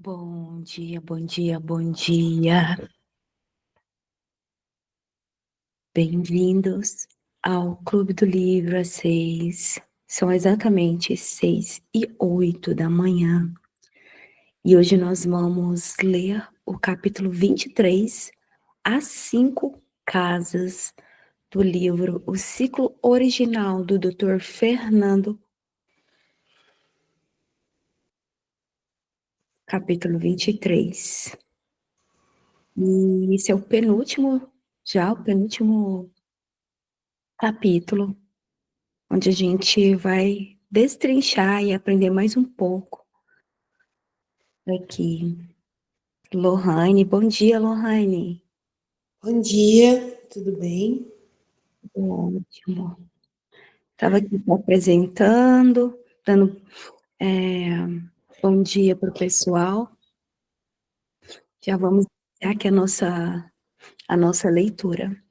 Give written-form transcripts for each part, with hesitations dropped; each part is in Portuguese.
Bom dia, bom dia, bom dia. Bem-vindos ao Clube do Livro às 6. São exatamente 6h08 da manhã. E hoje nós vamos ler o capítulo 23, As 5 Casas, do livro O Ciclo Original, do Dr. Fernando. Capítulo 23. E esse é o penúltimo capítulo, onde a gente vai destrinchar e aprender mais um pouco aqui. Lohane, bom dia, Lohane. Bom dia, tudo bem? Ótimo. Estava aqui me apresentando, dando bom dia para o pessoal. Já vamos iniciar aqui a nossa leitura.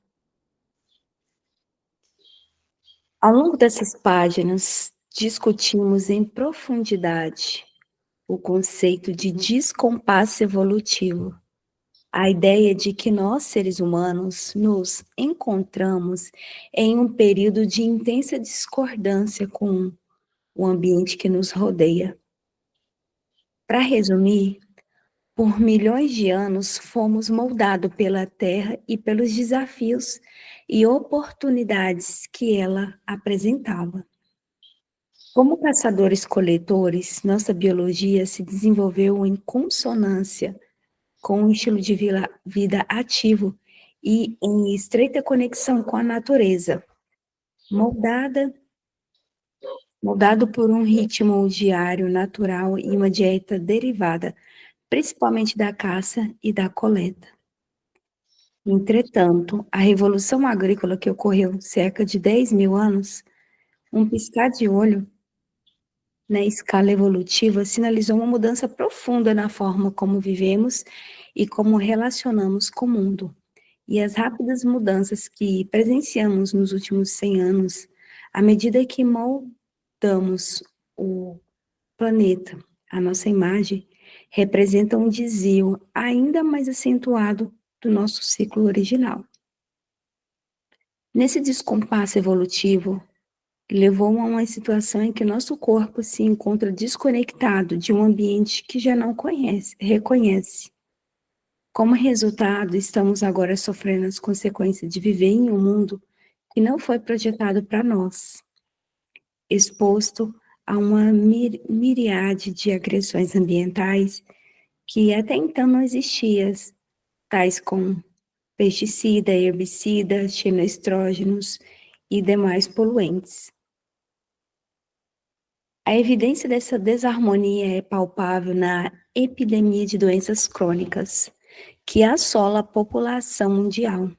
Ao longo dessas páginas, discutimos em profundidade o conceito de descompasso evolutivo. A ideia de que nós, seres humanos, nos encontramos em um período de intensa discordância com o ambiente que nos rodeia. Para resumir, por milhões de anos fomos moldados pela Terra e pelos desafios e oportunidades que ela apresentava. Como caçadores-coletores, nossa biologia se desenvolveu em consonância com um estilo de vida ativo e em estreita conexão com a natureza, moldado por um ritmo diário natural e uma dieta derivada, principalmente da caça e da coleta. Entretanto, a revolução agrícola que ocorreu cerca de 10 mil anos, um piscar de olho, na escala evolutiva, sinalizou uma mudança profunda na forma como vivemos e como relacionamos com o mundo. E as rápidas mudanças que presenciamos nos últimos 100 anos, à medida que moldamos o planeta, a nossa imagem, representam um desvio ainda mais acentuado do nosso ciclo original. Nesse descompasso evolutivo, levou a uma situação em que nosso corpo se encontra desconectado de um ambiente que já não reconhece. Como resultado, estamos agora sofrendo as consequências de viver em um mundo que não foi projetado para nós, exposto a uma miríade de agressões ambientais que até então não existiam, tais como pesticida, herbicida, xenoestrógenos e demais poluentes. A evidência dessa desarmonia é palpável na epidemia de doenças crônicas, que assola a população mundial.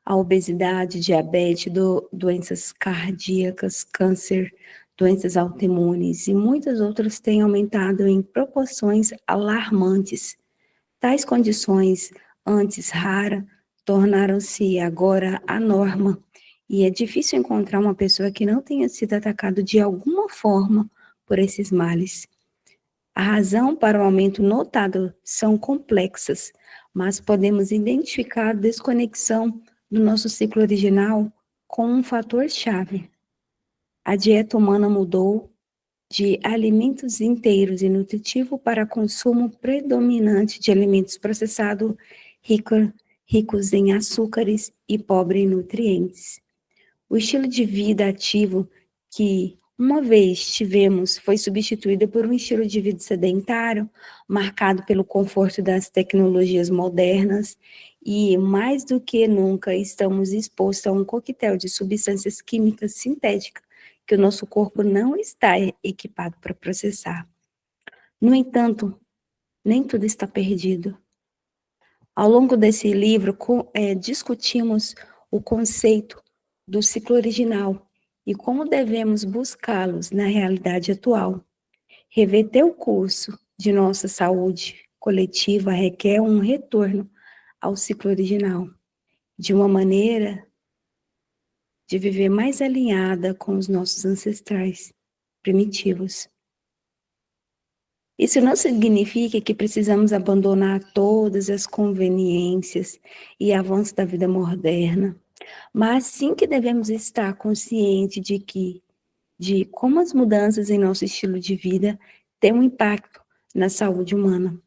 A obesidade, diabetes, doenças cardíacas, câncer, doenças autoimunes e muitas outras têm aumentado em proporções alarmantes. Tais condições, antes raras, tornaram-se agora a norma, e é difícil encontrar uma pessoa que não tenha sido atacada de alguma forma por esses males. A razão para o aumento notado são complexas, mas podemos identificar a desconexão do nosso ciclo original com um fator-chave. A dieta humana mudou de alimentos inteiros e nutritivos para consumo predominante de alimentos processados ricos em açúcares e pobres em nutrientes. O estilo de vida ativo que uma vez tivemos foi substituído por um estilo de vida sedentário, marcado pelo conforto das tecnologias modernas e, mais do que nunca, estamos expostos a um coquetel de substâncias químicas sintéticas que o nosso corpo não está equipado para processar. No entanto, nem tudo está perdido. Ao longo desse livro, discutimos o conceito do ciclo original e como devemos buscá-los na realidade atual. Reverter o curso de nossa saúde coletiva requer um retorno ao ciclo original, de uma maneira de viver mais alinhada com os nossos ancestrais primitivos. Isso não significa que precisamos abandonar todas as conveniências e avanços da vida moderna, mas sim que devemos estar conscientes de como as mudanças em nosso estilo de vida têm um impacto na saúde humana.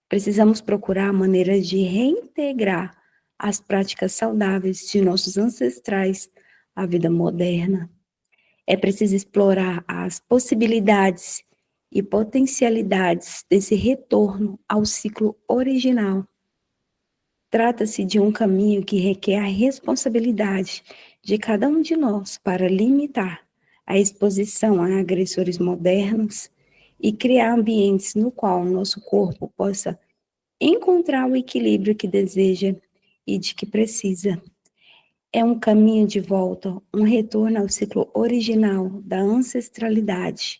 Precisamos procurar maneiras de reintegrar as práticas saudáveis de nossos ancestrais à vida moderna. É preciso explorar as possibilidades e potencialidades desse retorno ao ciclo original. Trata-se de um caminho que requer a responsabilidade de cada um de nós para limitar a exposição a agressores modernos e criar ambientes no qual o nosso corpo possa encontrar o equilíbrio que deseja e de que precisa. É um caminho de volta, um retorno ao ciclo original da ancestralidade.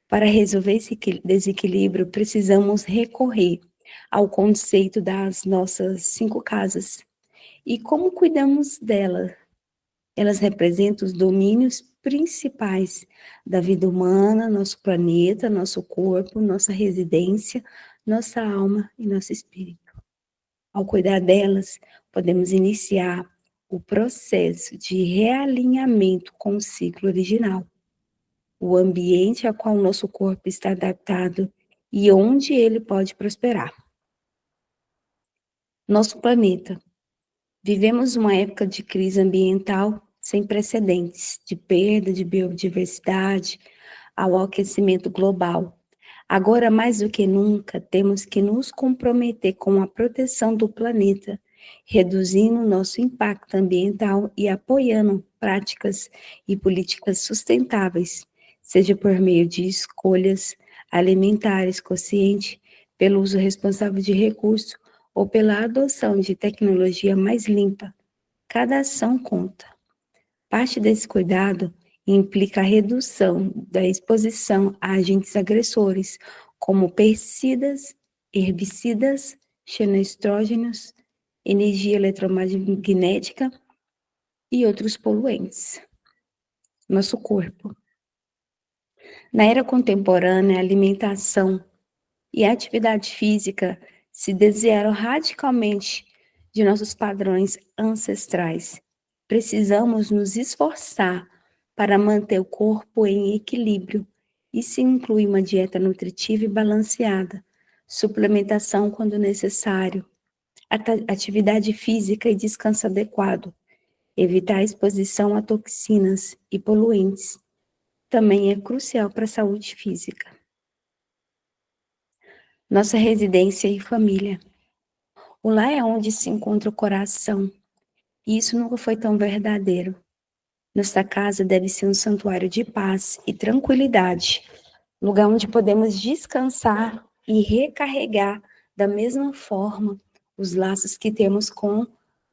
Para resolver esse desequilíbrio, precisamos recorrer ao conceito das nossas 5 casas. E como cuidamos delas? Elas representam os domínios principais da vida humana, nosso planeta, nosso corpo, nossa residência, nossa alma e nosso espírito. Ao cuidar delas, podemos iniciar o processo de realinhamento com o ciclo original, o ambiente a qual o nosso corpo está adaptado e onde ele pode prosperar. Nosso planeta. Vivemos uma época de crise ambiental sem precedentes, de perda de biodiversidade ao aquecimento global. Agora, mais do que nunca, temos que nos comprometer com a proteção do planeta, reduzindo nosso impacto ambiental e apoiando práticas e políticas sustentáveis, seja por meio de escolhas alimentares conscientes, pelo uso responsável de recursos ou pela adoção de tecnologia mais limpa. Cada ação conta. Parte desse cuidado implica a redução da exposição a agentes agressores, como pesticidas, herbicidas, xenoestrógenos, energia eletromagnética e outros poluentes. Nosso corpo. Na era contemporânea, a alimentação e a atividade física se desviaram radicalmente de nossos padrões ancestrais. Precisamos nos esforçar para manter o corpo em equilíbrio. Isso inclui uma dieta nutritiva e balanceada, suplementação quando necessário, atividade física e descanso adequado, evitar a exposição a toxinas e poluentes. Também é crucial para a saúde física. Nossa residência e família. O lar é onde se encontra o coração, e isso nunca foi tão verdadeiro. Nossa casa deve ser um santuário de paz e tranquilidade, lugar onde podemos descansar e recarregar da mesma forma. Os laços que temos com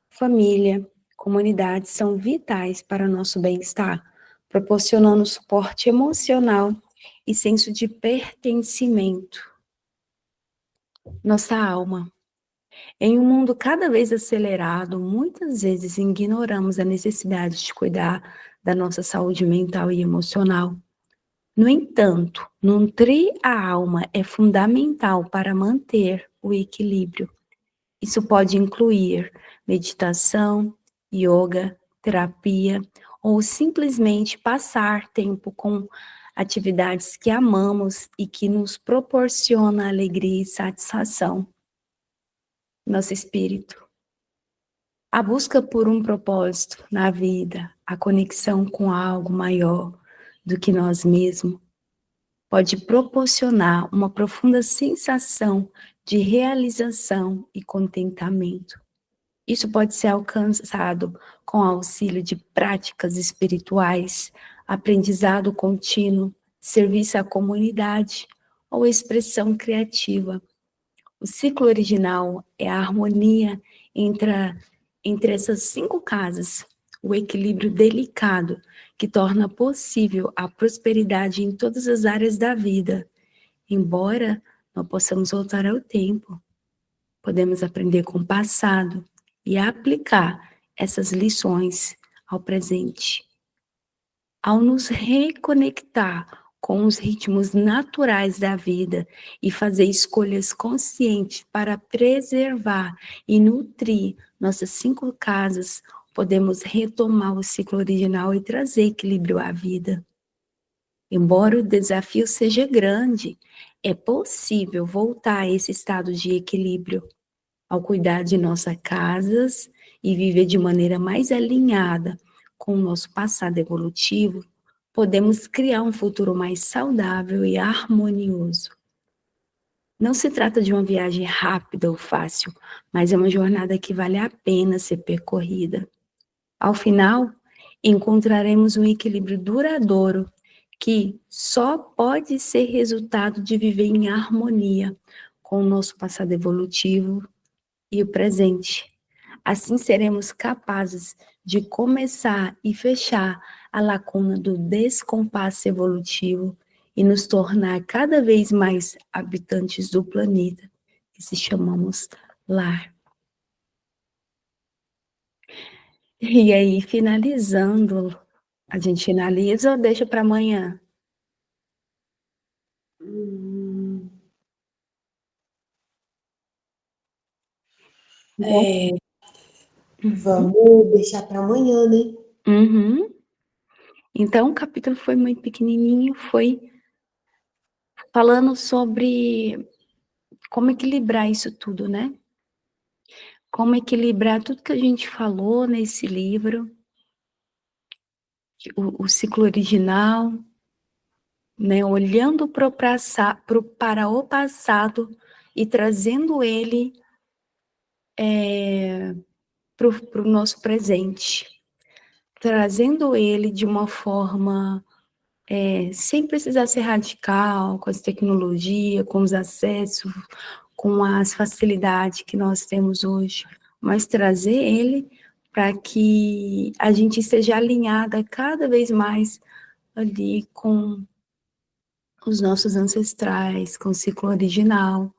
família, comunidade são vitais para nosso bem-estar, proporcionando suporte emocional e senso de pertencimento. Nossa alma. Em um mundo cada vez acelerado, muitas vezes ignoramos a necessidade de cuidar da nossa saúde mental e emocional. No entanto, nutrir a alma é fundamental para manter o equilíbrio. Isso pode incluir meditação, yoga, terapia ou simplesmente passar tempo com atividades que amamos e que nos proporcionam alegria e satisfação. Nosso espírito. A busca por um propósito na vida, a conexão com algo maior do que nós mesmos, pode proporcionar uma profunda sensação de realização e contentamento. Isso pode ser alcançado com auxílio de práticas espirituais, aprendizado contínuo, serviço à comunidade ou expressão criativa. O ciclo original é a harmonia entre essas 5 casas, o equilíbrio delicado que torna possível a prosperidade em todas as áreas da vida. Embora não possamos voltar ao tempo, podemos aprender com o passado e aplicar essas lições ao presente. Ao nos reconectar com os ritmos naturais da vida e fazer escolhas conscientes para preservar e nutrir nossas 5 casas, podemos retomar o ciclo original e trazer equilíbrio à vida. Embora o desafio seja grande, é possível voltar a esse estado de equilíbrio ao cuidar de nossas casas e viver de maneira mais alinhada com o nosso passado evolutivo. Podemos criar um futuro mais saudável e harmonioso. Não se trata de uma viagem rápida ou fácil, mas é uma jornada que vale a pena ser percorrida. Ao final, encontraremos um equilíbrio duradouro que só pode ser resultado de viver em harmonia com o nosso passado evolutivo e o presente. Assim seremos capazes de começar e fechar a lacuna do descompasso evolutivo e nos tornar cada vez mais habitantes do planeta, que se chamamos lar. E aí, finalizando, a gente finaliza ou deixa para amanhã? Hum, Bom. vamos deixar para amanhã, né? Uhum. Então, o capítulo foi muito pequenininho, foi falando sobre como equilibrar isso tudo, né? Como equilibrar tudo que a gente falou nesse livro, o ciclo original, né? Olhando para o passado e trazendo ele para o nosso presente, trazendo ele de uma forma sem precisar ser radical, com as tecnologias, com os acessos, com as facilidades que nós temos hoje, mas trazer ele para que a gente esteja alinhada cada vez mais ali com os nossos ancestrais, com o ciclo original,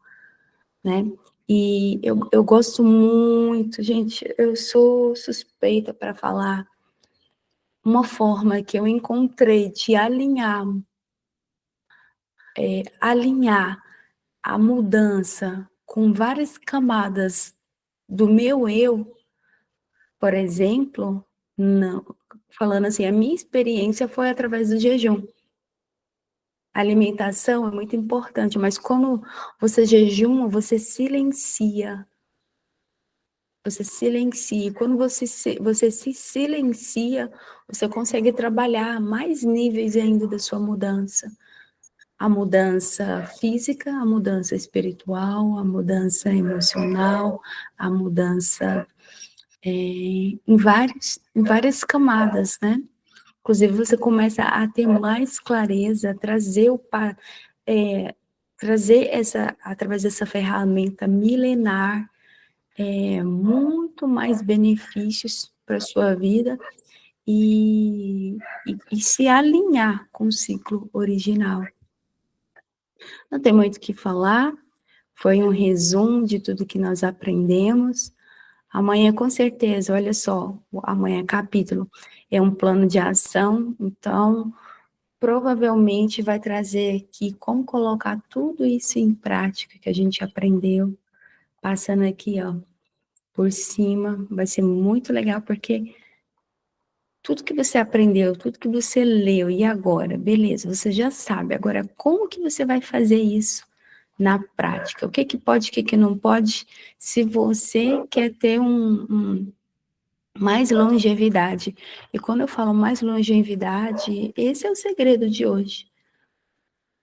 né? E eu gosto muito, gente, eu sou suspeita para falar uma forma que eu encontrei de alinhar a mudança com várias camadas do meu eu, por exemplo, não, falando assim, a minha experiência foi através do jejum. A alimentação é muito importante, mas quando você jejuma, você silencia. Você silencia. E quando você se silencia, você consegue trabalhar mais níveis ainda da sua mudança. A mudança física, a mudança espiritual, a mudança emocional, a mudança em várias camadas, né? Inclusive, você começa a ter mais clareza, trazer através dessa ferramenta milenar, muito mais benefícios para a sua vida e se alinhar com o ciclo original. Não tem muito o que falar, foi um resumo de tudo que nós aprendemos. Amanhã, com certeza, olha só, amanhã capítulo é um plano de ação, então provavelmente vai trazer aqui como colocar tudo isso em prática que a gente aprendeu, passando aqui, ó, por cima, vai ser muito legal, porque tudo que você aprendeu, tudo que você leu, e agora, beleza, você já sabe, agora como que você vai fazer isso na prática? O que que pode, o que que não pode, se você quer ter mais longevidade. E quando eu falo mais longevidade, esse é o segredo de hoje.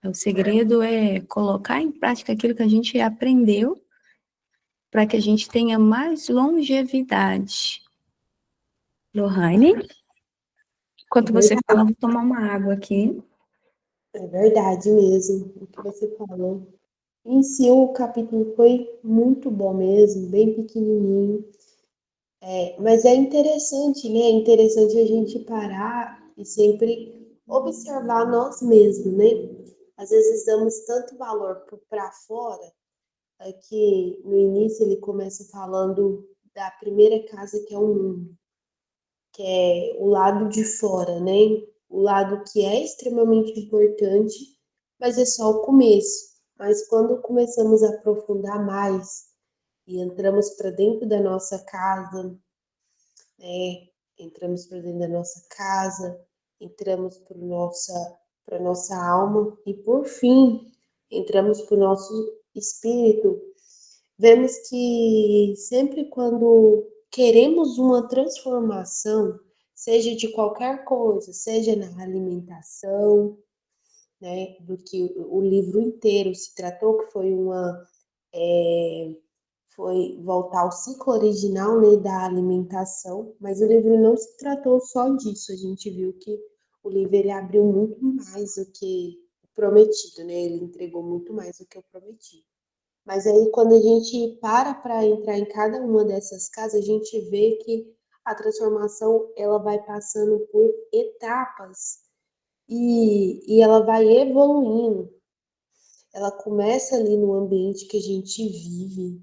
O segredo é colocar em prática aquilo que a gente aprendeu para que a gente tenha mais longevidade. Lohane, É enquanto você verdade, fala, eu vou tomar uma água aqui. é verdade mesmo o que você falou. Em si, o capítulo foi muito bom mesmo, bem pequenininho. Mas é interessante, né? É interessante a gente parar e sempre observar nós mesmos, né? Às vezes damos tanto valor para fora, que no início ele começa falando da primeira casa que é o mundo, que é o lado de fora, né? o lado que é extremamente importante, mas é só o começo. Mas quando começamos a aprofundar mais e entramos para dentro da nossa casa, né? Entramos para dentro da nossa casa, entramos para nossa alma e por fim entramos para o nosso espírito. Vemos que sempre quando queremos uma transformação, seja de qualquer coisa, seja na alimentação, né, do que o livro inteiro se tratou, que foi foi voltar ao ciclo original, né, da alimentação, mas o livro não se tratou só disso. A gente viu que o livro ele abriu muito mais do que o prometido, né? Ele entregou muito mais do que o prometido. Mas aí quando a gente para entrar em cada uma dessas casas, a gente vê que a transformação ela vai passando por etapas e ela vai evoluindo. Ela começa ali no ambiente que a gente vive,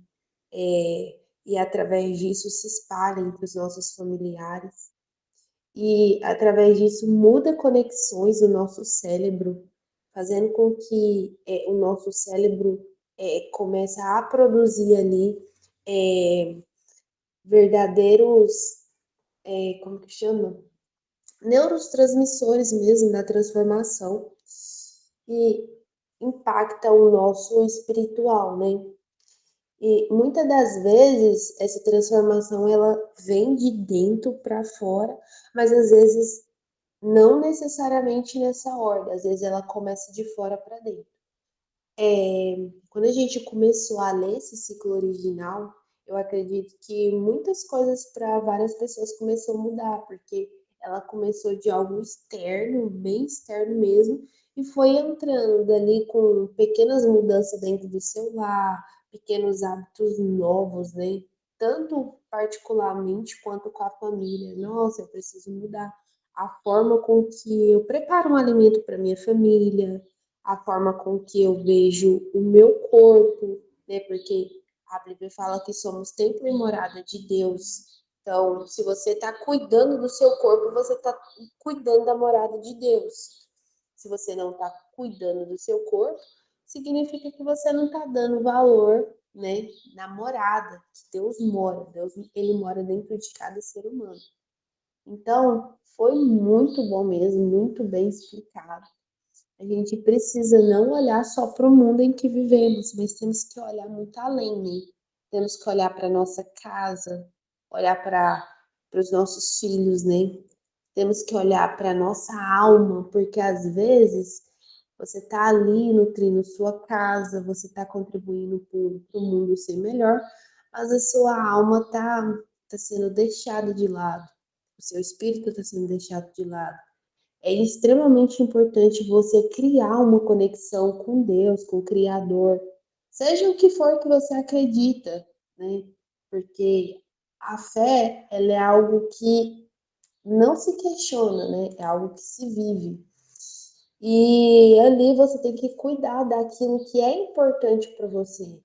e através disso se espalha entre os nossos familiares. E através disso muda conexões no nosso cérebro, fazendo com que o nosso cérebro comece a produzir ali é, verdadeiros, como que chama? Neurotransmissores mesmo da transformação e impacta o nosso espiritual, né? E muitas das vezes essa transformação ela vem de dentro para fora, mas às vezes não necessariamente nessa ordem, às vezes ela começa de fora para dentro. Quando a gente começou a ler esse ciclo original, eu acredito que muitas coisas para várias pessoas começou a mudar, porque ela começou de algo externo, bem externo mesmo, e foi entrando ali com pequenas mudanças dentro do seu lar, pequenos hábitos novos, né? Tanto particularmente quanto com a família. Nossa, eu preciso mudar a forma com que eu preparo um alimento para minha família, a forma com que eu vejo o meu corpo, né? Porque a Bíblia fala que somos templo e morada de Deus. Então, se você está cuidando do seu corpo, você está cuidando da morada de Deus. Se você não está cuidando do seu corpo, significa que você não está dando valor, né, na morada que Deus mora. Deus, ele mora dentro de cada ser humano. Então, foi muito bom mesmo, muito bem explicado. A gente precisa não olhar só para o mundo em que vivemos, mas temos que olhar muito além, né? Temos que olhar para nossa casa, olhar para os nossos filhos, né? Temos que olhar para nossa alma, porque às vezes você está ali nutrindo sua casa, você está contribuindo para o mundo ser melhor, mas a sua alma tá sendo deixada de lado, o seu espírito está sendo deixado de lado. É extremamente importante você criar uma conexão com Deus, com o Criador, seja o que for que você acredita, né? Porque a fé, ela é algo que não se questiona, né? É algo que se vive. E ali você tem que cuidar daquilo que é importante para você.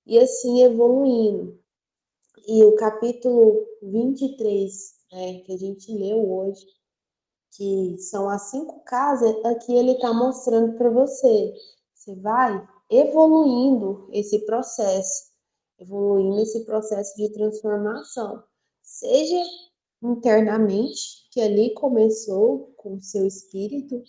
E assim evoluindo. E o capítulo 23, né, que a gente leu hoje, que são as 5 casas, aqui ele está mostrando para você. Você vai evoluindo esse processo de transformação, seja internamente, que ali começou com o seu espírito,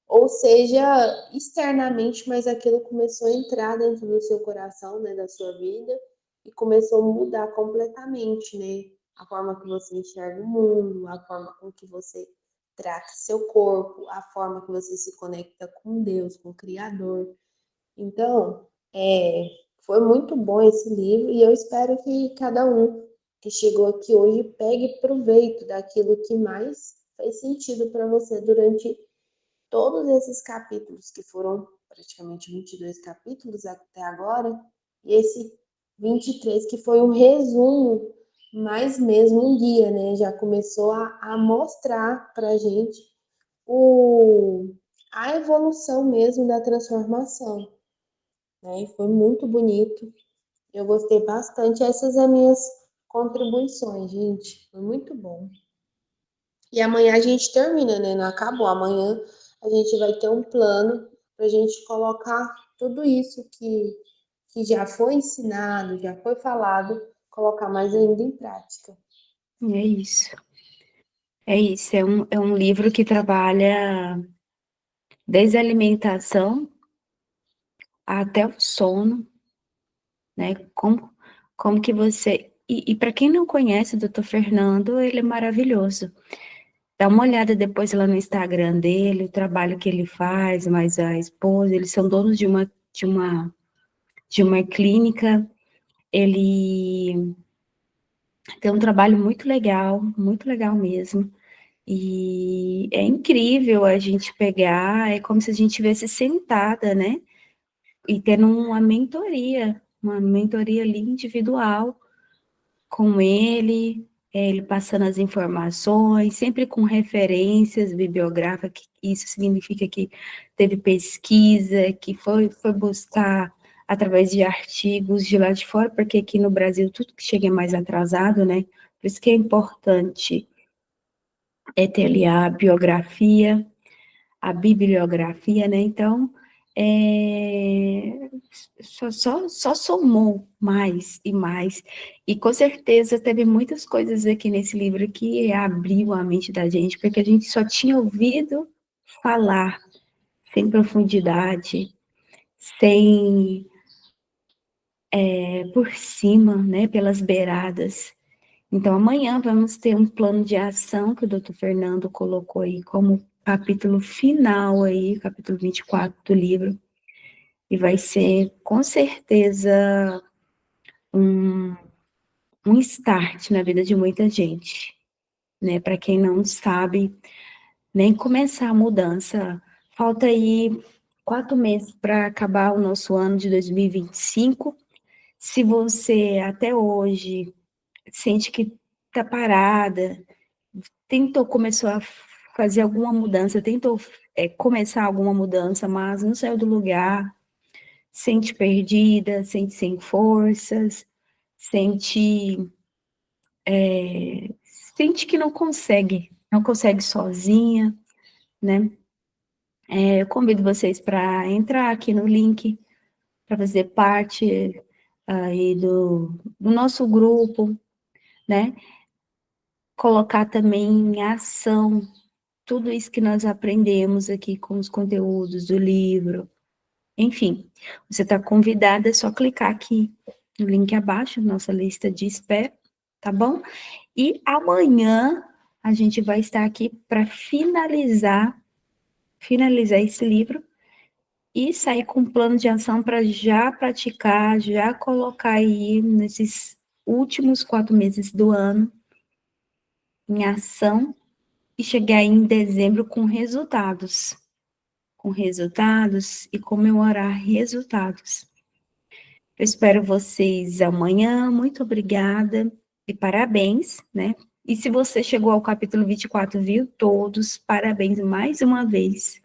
ou seja externamente, mas aquilo começou a entrar dentro do seu coração, né, da sua vida, e começou a mudar completamente, né? A forma que você enxerga o mundo, a forma com que você trata seu corpo, a forma que você se conecta com Deus, com o Criador. Então, foi muito bom esse livro e eu espero que cada um que chegou aqui hoje pegue proveito daquilo que mais fez sentido para você durante todos esses capítulos, que foram praticamente 22 capítulos até agora, e esse 23 que foi um resumo, mais mesmo um guia, né? Já começou a mostrar para a gente a evolução mesmo da transformação, né? E foi muito bonito. Eu gostei bastante. Essas são as minhas contribuições, gente. Foi muito bom. E amanhã a gente termina, né? Não acabou. Amanhã a gente vai ter um plano para a gente colocar tudo isso que já foi ensinado, já foi falado, colocar mais ainda em prática. É isso. É isso. É um livro que trabalha desde a alimentação até o sono, né? Como que você. E para quem não conhece o Dr. Fernando, ele é maravilhoso. Dá uma olhada depois lá no Instagram dele, o trabalho que ele faz, mas a esposa, eles são donos de uma clínica. Ele tem um trabalho muito legal mesmo. E é incrível a gente pegar, é como se a gente tivesse sentada, né? E tendo uma mentoria ali individual com ele passando as informações, sempre com referências bibliográficas, isso significa que teve pesquisa, que foi buscar através de artigos de lá de fora, porque aqui no Brasil tudo que chega é mais atrasado, né? Por isso que é importante ter ali a bibliografia, né? Então, é, só somou mais e mais. E com certeza teve muitas coisas aqui nesse livro que abriu a mente da gente, porque a gente só tinha ouvido falar, sem profundidade, sem por cima, né, pelas beiradas. Então, amanhã vamos ter um plano de ação que o doutor Fernando colocou aí como capítulo final aí, capítulo 24 do livro, e vai ser, com certeza, um, um start na vida de muita gente, né? Para quem não sabe nem começar a mudança, falta aí 4 meses para acabar o nosso ano de 2025. Se você até hoje sente que está parada, começou a fazer alguma mudança, tentou começar alguma mudança, mas não saiu do lugar, sente perdida, sente sem forças, sente, sente que não consegue sozinha, né? Eu convido vocês para entrar aqui no link, para fazer parte aí do nosso grupo, né? Colocar também em ação tudo isso que nós aprendemos aqui com os conteúdos do livro. Enfim, você está convidada, é só clicar aqui no link abaixo, nossa lista de espera, tá bom? E amanhã a gente vai estar aqui para finalizar esse livro e sair com um plano de ação para já praticar, já colocar aí nesses últimos 4 meses do ano em ação e chegar aí em dezembro com resultados e comemorar resultados. Eu espero vocês amanhã, muito obrigada e parabéns, né? E se você chegou ao capítulo 24, viu todos, parabéns mais uma vez,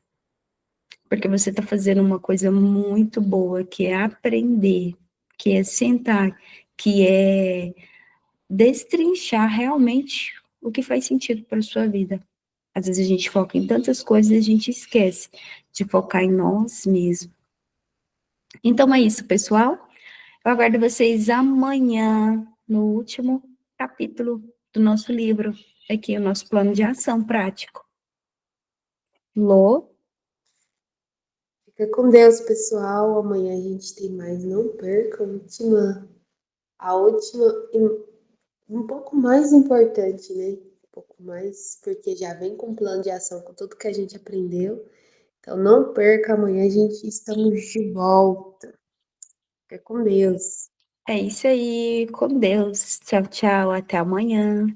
porque você está fazendo uma coisa muito boa, que é aprender, que é sentar, que é destrinchar realmente o que faz sentido para a sua vida. Às vezes a gente foca em tantas coisas e a gente esquece de focar em nós mesmos. Então é isso, pessoal. Eu aguardo vocês amanhã no último capítulo do nosso livro, aqui o nosso plano de ação prático. Lô, Fica com Deus, pessoal. Amanhã a gente tem mais. Não perca a última e um pouco mais importante, né? Um pouco mais, porque já vem com um plano de ação com tudo que a gente aprendeu. Então não perca, amanhã a gente estamos de volta. Fica com Deus. é isso aí, com Deus. Tchau, tchau, até amanhã.